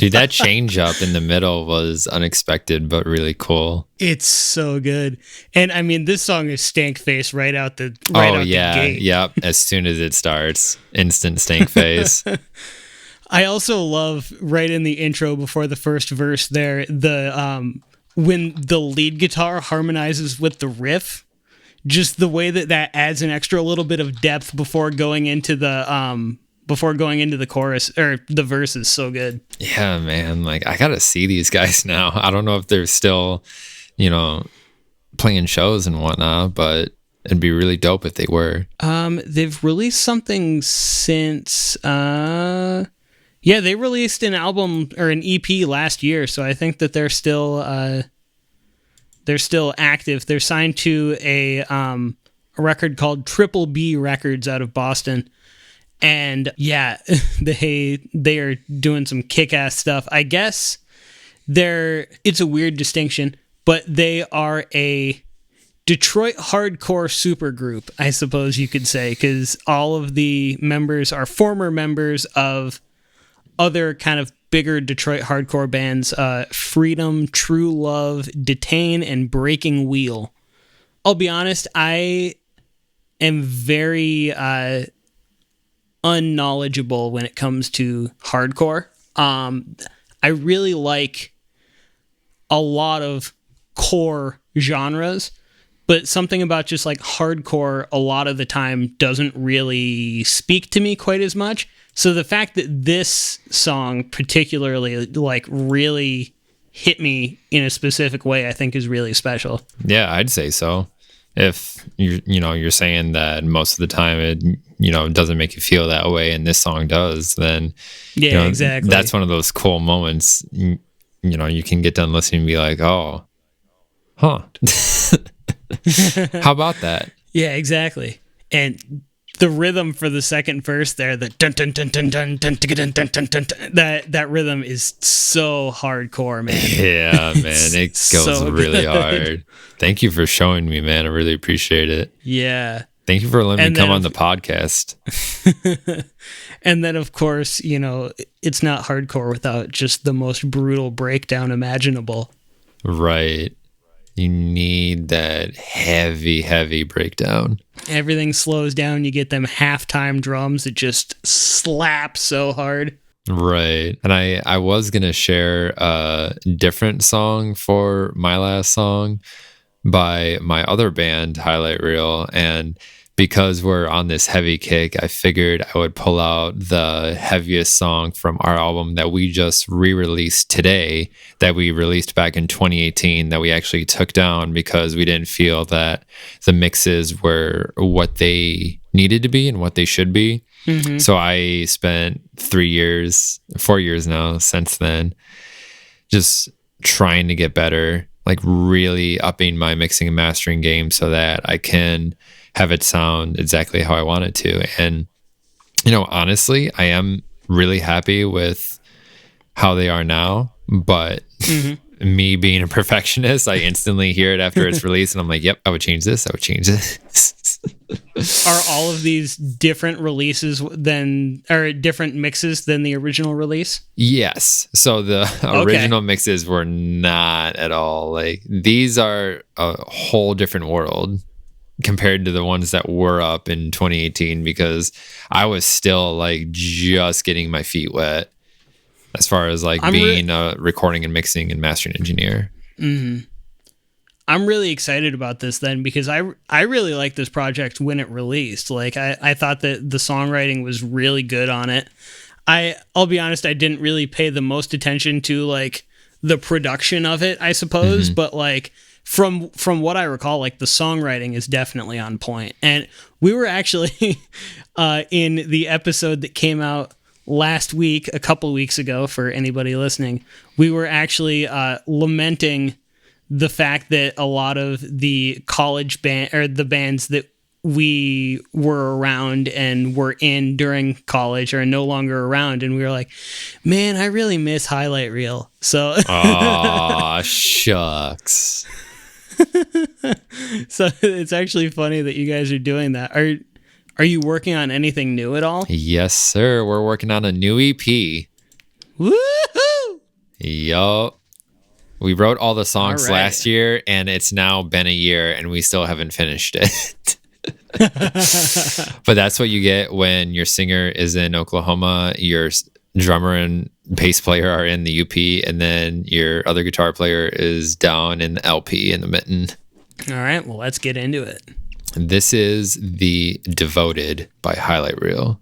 Dude, that change up in the middle was unexpected, but really cool. It's so good. And I mean, this song is stank face right out the gate. Yep. As soon as it starts, instant stank face. I also love right in the intro before the first verse there, the when the lead guitar harmonizes with the riff, just the way that adds an extra little bit of depth before going into the chorus or the verse is so good. Yeah, man. Like, I gotta see these guys now. I don't know if they're still, playing shows and whatnot, but it'd be really dope if they were. They've released something since they released an album or an EP last year, so I think that they're still active. They're signed to a record called Triple B Records out of Boston. And yeah, they are doing some kick-ass stuff. I guess it's a weird distinction, but they are a Detroit hardcore supergroup, I suppose you could say, because all of the members are former members of other kind of bigger Detroit hardcore bands, Freedom, True Love, Detain, and Breaking Wheel. I'll be honest, I am very unknowledgeable when it comes to hardcore. I really like a lot of core genres, but something about just like hardcore a lot of the time doesn't really speak to me quite as much. So the fact that this song particularly like really hit me in a specific way, I think is really special. Yeah, I'd say so. If you're saying that most of the time it doesn't make you feel that way, and this song does, then exactly. That's one of those cool moments. You can get done listening and be like, oh, huh. How about that? Yeah, exactly. And the rhythm for the second verse there, the dun dun dun dun dun dun dun dun dun dun, that rhythm is so hardcore, man. Yeah, man, it goes so really hard. Thank you for showing me, man. I really appreciate it. Yeah. Thank you for letting me come on the podcast. And then, of course, it's not hardcore without just the most brutal breakdown imaginable. Right. You need that heavy, heavy breakdown. Everything slows down. You get them halftime drums that just slap so hard. Right. And I was going to share a different song for my last song by my other band, Highlight Reel. And because we're on this heavy kick, I figured I would pull out the heaviest song from our album that we just re-released today, that we released back in 2018, that we actually took down because we didn't feel that the mixes were what they needed to be and what they should be. Mm-hmm. So I spent 4 years now since then, just trying to get better, like really upping my mixing and mastering game so that I can have it sound exactly how I want it to. And, honestly, I am really happy with how they are now, but me being a perfectionist, I instantly hear it after it's released and I'm like, yep, I would change this. Are all of these different releases different mixes than the original release? Yes. So the original mixes were not at all like, these are a whole different world compared to the ones that were up in 2018, because I was still like just getting my feet wet as far as like being a recording and mixing and mastering engineer. Mm-hmm. I'm really excited about this then, because I really liked this project when it released. Like I thought that the songwriting was really good on it. I'll be honest, I didn't really pay the most attention to like the production of it, I suppose, but like from what I recall, like the songwriting is definitely on point. And we were actually in the episode that came out last week, a couple weeks ago, for anybody listening, we were actually lamenting the fact that a lot of the college band or the bands that we were around and were in during college are no longer around, and we were like, man, I really miss Highlight Reel. So aw, shucks. So it's actually funny that you guys are doing that. Are you working on anything new at all? Yes, sir. We're working on a new EP. Woohoo! Yup. We wrote all the songs All right. last year, and it's now been a year, and we still haven't finished it. But that's what you get when your singer is in Oklahoma, your drummer and bass player are in the UP, and then your other guitar player is down in the LP in the mitten. All right, well, let's get into it. This is the Devoted by Highlight Reel.